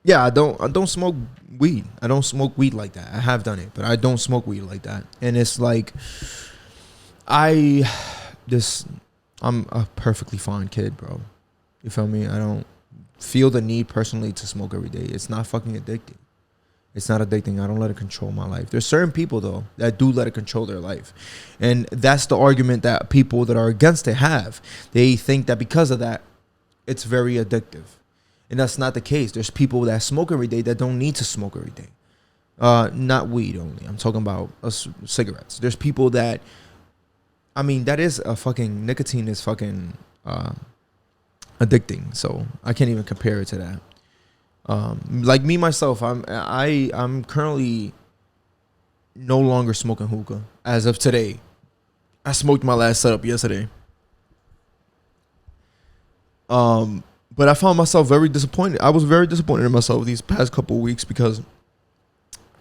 Yeah, I don't smoke weed. I don't smoke weed like that. I have done it, but I don't smoke weed like that. And it's like I this I'm a perfectly fine kid, bro. You feel me? I don't feel the need personally to smoke every day. It's not fucking addicting. It's not addicting. I don't let it control my life. There's certain people though that do let it control their life. And that's the argument that people that are against it have. They think that because of that, it's very addictive. And that's not the case. There's people that smoke every day that don't need to smoke every day. Not weed only. I'm talking about cigarettes. There's people that, I mean, that is a fucking, nicotine is fucking addicting. So I can't even compare it to that. Like me myself, I'm currently no longer smoking hookah as of today. I smoked my last setup yesterday. But I found myself very disappointed. I was very disappointed in myself these past couple of weeks because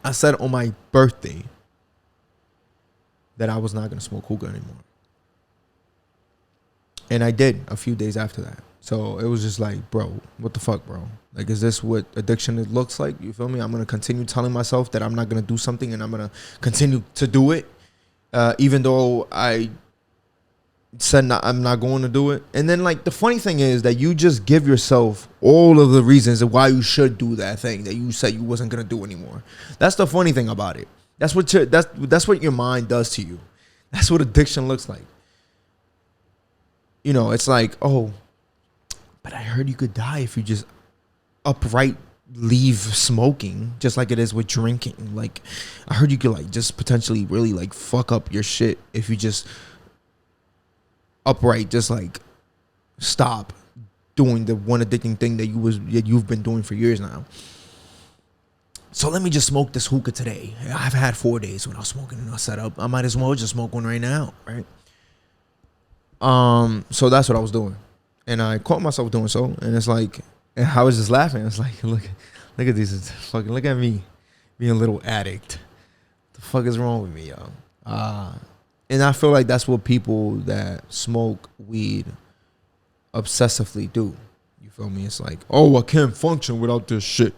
I said on my birthday that I was not going to smoke hookah anymore. And I did a few days after that. So it was just like, bro, what the fuck, bro? Like, is this what addiction looks like? You feel me? I'm going to continue telling myself that I'm not going to do something and I'm going to continue to do it. Even though I said I'm not going to do it. And then, like, the funny thing is that you just give yourself all of the reasons why you should do that thing that you said you wasn't going to do anymore. That's the funny thing about it. That's what your mind does to you. That's what addiction looks like. You know, it's like, oh, but I heard you could die if you just upright leave smoking, just like it is with drinking. Like, I heard you could, like, just potentially really, like, fuck up your shit if you just upright just, like, stop doing the one addicting thing that you've been doing for years now. So let me just smoke this hookah today. I've had 4 days without smoking in a setup. I might as well just smoke one right now, right? So that's what I was doing. And I caught myself doing so. And it's like, and I was just laughing. It's like, look at these fucking, look at me being a little addict. What the fuck is wrong with me, yo? And I feel like that's what people that smoke weed obsessively do. You feel me? It's like, oh, I can't function without this shit.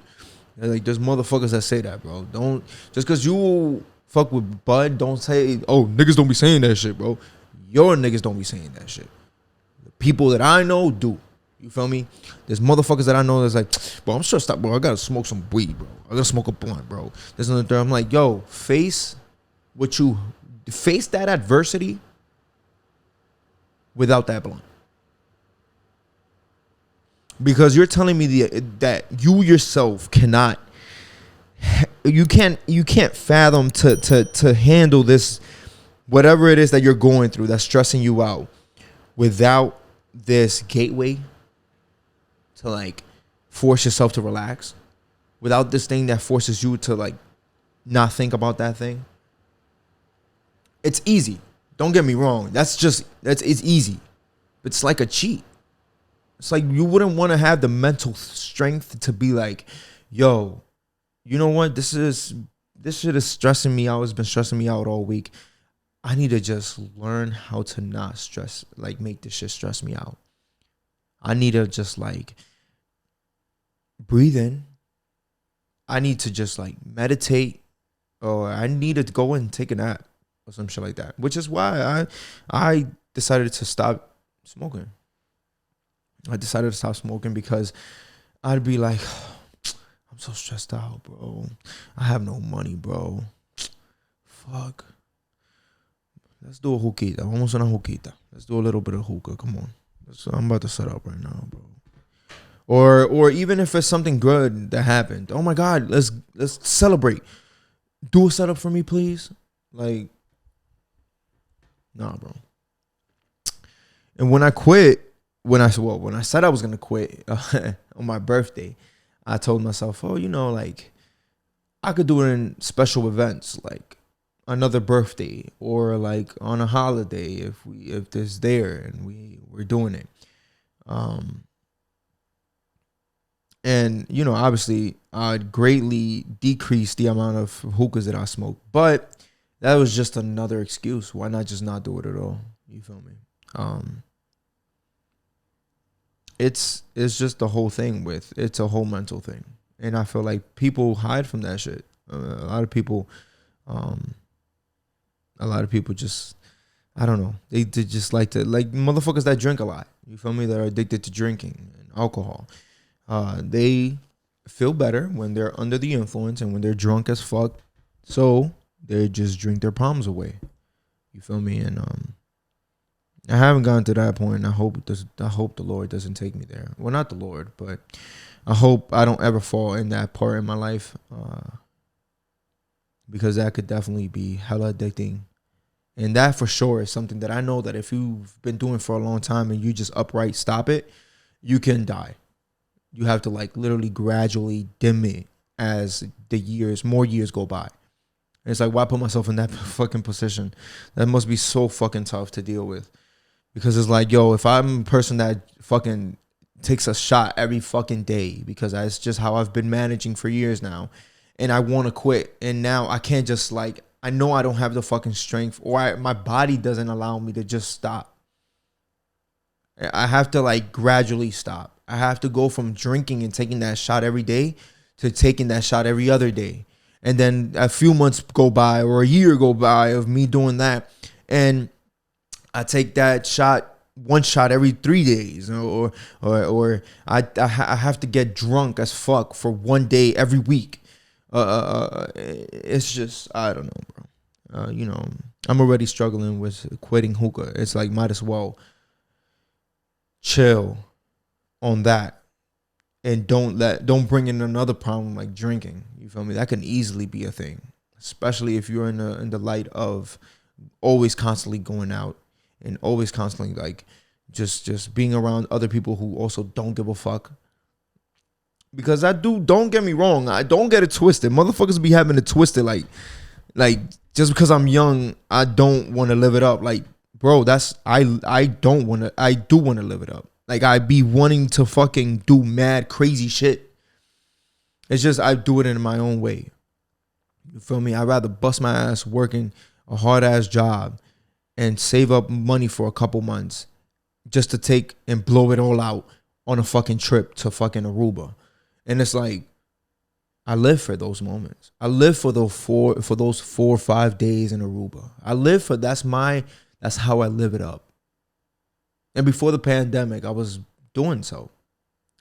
And like, there's motherfuckers that say that, bro. Don't, just because you fuck with bud, don't say, oh, niggas don't be saying that shit, bro. Your niggas don't be saying that shit. The people that I know do. You feel me? There's motherfuckers that I know that's like, bro, I'm stressed out, bro. I gotta smoke some weed, bro. I gotta smoke a blunt, bro. This and the third. I'm like, yo, face that adversity without that blunt. Because you're telling me that you yourself cannot, you can't fathom to handle this, whatever it is that you're going through that's stressing you out, without this gateway to, like, force yourself to relax, without this thing that forces you to, like, not think about that thing. It's easy. Don't get me wrong. It's easy. But it's like a cheat. It's like you wouldn't want to have the mental strength to be like, yo, you know what? This shit is stressing me out. It's been stressing me out all week. I need to just learn how to not stress, like, make this shit stress me out. I need to just, like, breathe in. I need to just, like, meditate, or I need to go and take a nap or some shit like that. Which is why I decided to stop smoking. I decided to stop smoking because I'd be like, I'm so stressed out, bro. I have no money, bro. Fuck. Let's do a hookita. Vamos a una hookita. Let's do a little bit of hookah. Come on. I'm about to set up right now, bro. Or even if it's something good that happened. Oh my God, let's celebrate. Do a setup for me, please. Like, nah, bro. And when I quit, when I said I was gonna quit on my birthday, I told myself, oh, you know, like, I could do it in special events, like another birthday, or like on a holiday if there's there and we're doing it. And, you know, obviously I'd greatly decrease the amount of hookahs that I smoke, but that was just another excuse. Why not just not do it at all? You feel me? It's just the whole thing it's a whole mental thing. And I feel like people hide from that shit. A lot of people, just, I don't know. They just like to, like motherfuckers that drink a lot. You feel me? That are addicted to drinking and alcohol. They feel better when they're under the influence and when they're drunk as fuck. So they just drink their problems away. You feel me? And I haven't gotten to that point. And I hope the Lord doesn't take me there. Well, not the Lord, but I hope I don't ever fall in that part in my life, because that could definitely be hella addicting. And that for sure is something that I know that if you've been doing for a long time and you just upright stop it, you can die. You have to like literally gradually dim it as more years go by. And it's like, why put myself in that fucking position? That must be so fucking tough to deal with. Because it's like, yo, if I'm a person that fucking takes a shot every fucking day, because that's just how I've been managing for years now, and I want to quit, and now I can't just like, I know I don't have the fucking strength, or my body doesn't allow me to just stop. I have to like gradually stop. I have to go from drinking and taking that shot every day to taking that shot every other day. And then a few months go by or a year go by of me doing that, and I take that shot, one shot every 3 days, or I have to get drunk as fuck for 1 day every week. It's just, I don't know, bro. I'm already struggling with quitting hookah. It's like, might as well chill on that and don't bring in another problem like drinking. You feel me? That can easily be a thing, especially if you're in the light of always constantly going out and always constantly like just being around other people who also don't give a fuck. Because don't get me wrong, I don't get it twisted. Motherfuckers be having it twisted like just because I'm young, I don't want to live it up. Like, bro, I do want to live it up. Like, I be wanting to fucking do mad crazy shit. It's just I do it in my own way. You feel me? I'd rather bust my ass working a hard ass job and save up money for a couple months just to take and blow it all out on a fucking trip to fucking Aruba. And it's like, I live for those moments. I live for those 4 or 5 days in Aruba. I live for, that's how I live it up. And before the pandemic, I was doing so.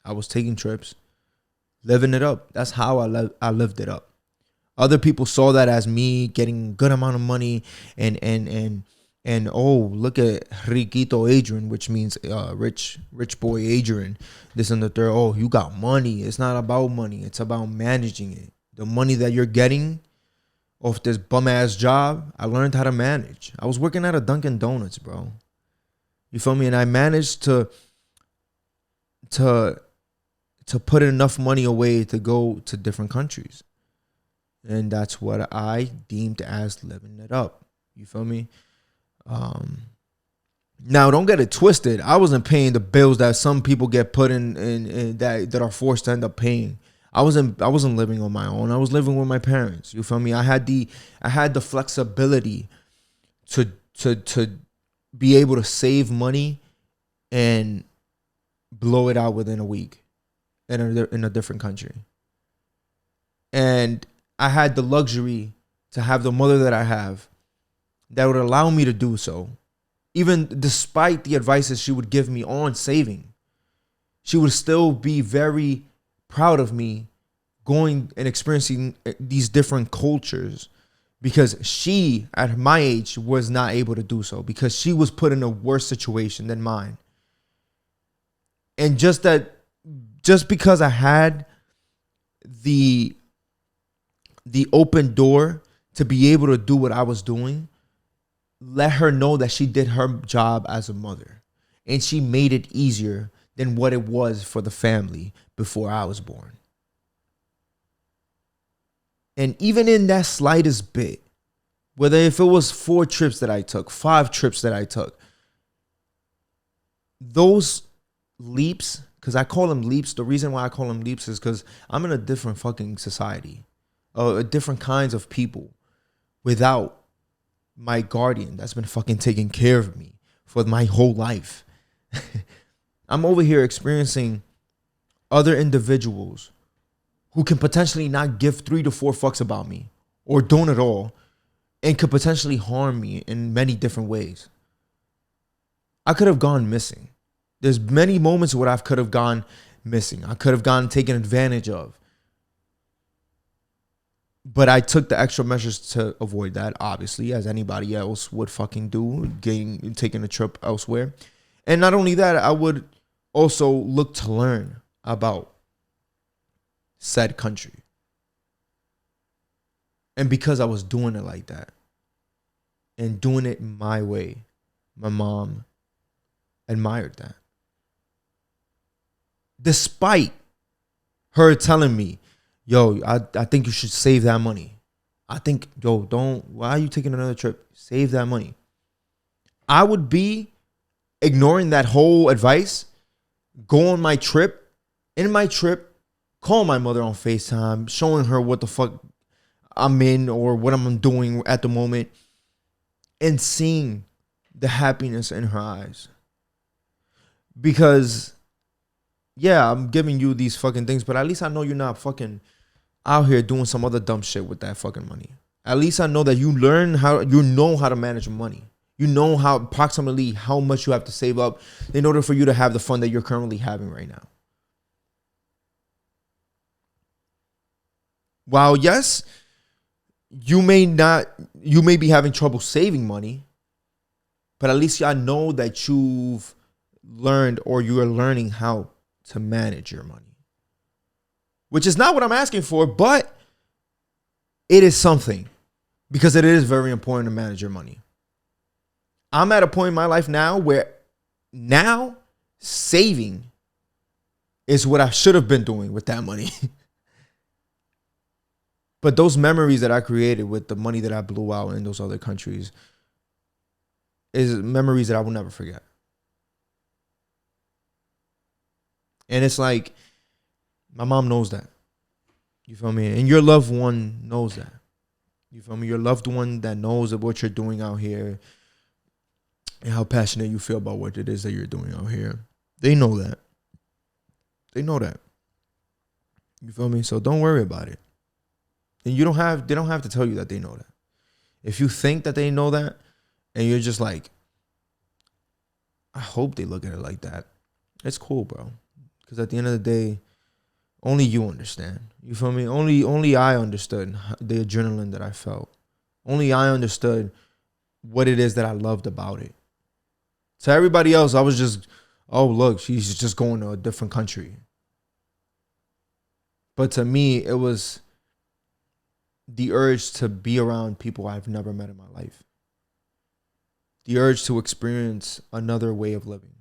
I was taking trips, living it up. That's how I lived it up. Other people saw that as me getting a good amount of money and oh, look at Riquito Adrian, which means rich boy Adrian. This and the third. Oh, you got money. It's not about money. It's about managing it. The money that you're getting off this bum ass job, I learned how to manage. I was working at a Dunkin' Donuts, bro. You feel me? And I managed to put enough money away to go to different countries. And that's what I deemed as living it up. You feel me? Now don't get it twisted. I wasn't paying the bills that some people get put in that are forced to end up paying. I wasn't living on my own. I was living with my parents. You feel me? I had the flexibility to be able to save money and blow it out within a week in a different country. And I had the luxury to have the mother that I have that would allow me to do so. Even despite the advices she would give me on saving, she would still be very proud of me going and experiencing these different cultures, because she, at my age, was not able to do so because she was put in a worse situation than mine. And just because I had the open door to be able to do what I was doing, let her know that she did her job as a mother, and she made it easier than what it was for the family before I was born. And even in that slightest bit, whether if it was 4 trips that I took, 5 trips that I took, those leaps, because I call them leaps, the reason why I call them leaps is because I'm in a different fucking society, different kinds of people without my guardian that's been fucking taking care of me for my whole life. I'm over here experiencing other individuals who can potentially not give 3 to 4 fucks about me or don't at all and could potentially harm me in many different ways. I could have gone missing. There's many moments where I could have gone missing. I could have gone taken advantage of. But I took the extra measures to avoid that, obviously, as anybody else would fucking do, taking a trip elsewhere. And not only that, I would also look to learn about said country. And because I was doing it like that and doing it my way, my mom admired that. Despite her telling me, yo, I think you should save that money. I think, why are you taking another trip? Save that money. I would be ignoring that whole advice, go on my trip, call my mother on FaceTime, showing her what the fuck I'm in or what I'm doing at the moment, and seeing the happiness in her eyes. Because, yeah, I'm giving you these fucking things, but at least I know you're not fucking out here doing some other dumb shit with that fucking money. At least I know that you know how to manage money. You know approximately how much you have to save up in order for you to have the fun that you're currently having right now. While yes, you may be having trouble saving money, but at least I know that you've learned or you are learning how to manage your money. Which is not what I'm asking for, but it is something, because it is very important to manage your money. I'm at a point in my life now where now saving is what I should have been doing with that money. But those memories that I created with the money that I blew out in those other countries is memories that I will never forget. And it's like, my mom knows that. You feel me? And your loved one knows that. You feel me? Your loved one that knows of what you're doing out here and how passionate you feel about what it is that you're doing out here. They know that. They know that. You feel me? So don't worry about it. And they don't have to tell you that they know that. If you think that they know that and you're just like, I hope they look at it like that, it's cool, bro. Because at the end of the day, only you understand. You feel me? Only I understood the adrenaline that I felt. Only I understood what it is that I loved about it. To everybody else, I was just, oh, look, she's just going to a different country. But to me, it was the urge to be around people I've never met in my life. The urge to experience another way of living.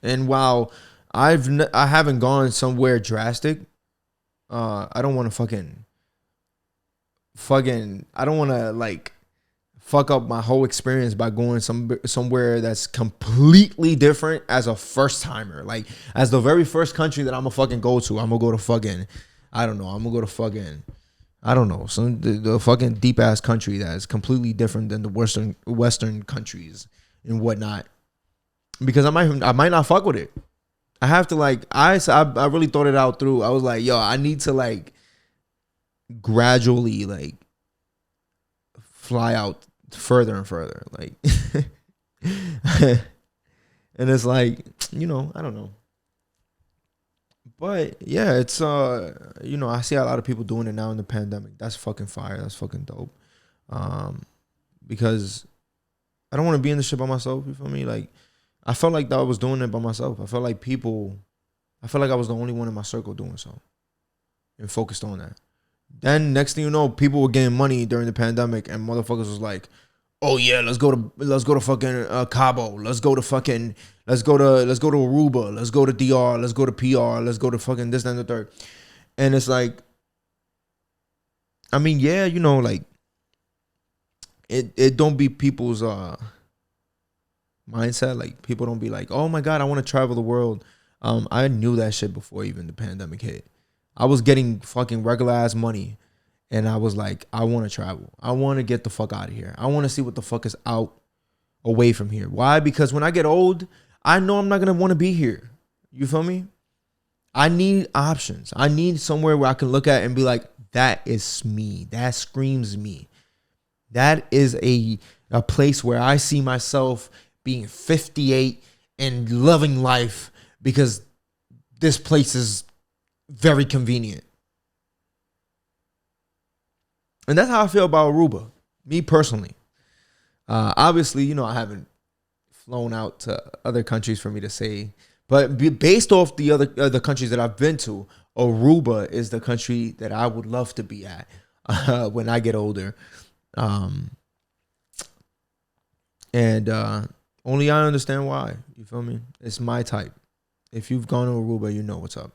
And while I haven't gone somewhere drastic, I don't want to I don't want to like fuck up my whole experience by going somewhere that's completely different as a first timer. Like, as the very first country that I'm gonna fucking go to, I'm gonna go to fucking, I don't know, I'm gonna go to fucking, I don't know, the fucking deep ass country that is completely different than the Western countries and whatnot. Because I might not fuck with it. I have to like, I really thought it out through. I was like, yo, I need to like gradually like fly out further and further. Like, and it's like, you know, I don't know. But yeah, it's, you know, I see a lot of people doing it now in the pandemic. That's fucking fire. That's fucking dope. Because I don't want to be in this shit by myself. You feel me? Like, I felt like that I was doing it by myself. I felt like I was the only one in my circle doing so and focused on that. Then next thing you know, people were getting money during the pandemic and motherfuckers was like, oh yeah, let's go to fucking Cabo. Let's go to Aruba. Let's go to DR. Let's go to PR. Let's go to fucking this, that, and the third. And it's like, I mean, yeah, you know, like it don't be people's mindset. Like, people don't be like, oh my God, I want to travel the world. I knew that shit before even the pandemic hit. I was getting fucking regular ass money and I was like, I want to travel. I want to get the fuck out of here. I want to see what the fuck is out away from here. Why? Because when I get old, I know I'm not going to want to be here. You feel me? I need options. I need somewhere where I can look at and be like, that is me. That screams me. That is a place where I see myself being 58 and loving life because this place is very convenient. And that's how I feel about Aruba, me personally. Obviously, you know, I haven't flown out to other countries for me to say, but based off the other countries that I've been to, Aruba is the country that I would love to be at when I get older. And only I understand why. You feel me? It's my type. If you've gone to Aruba, you know what's up.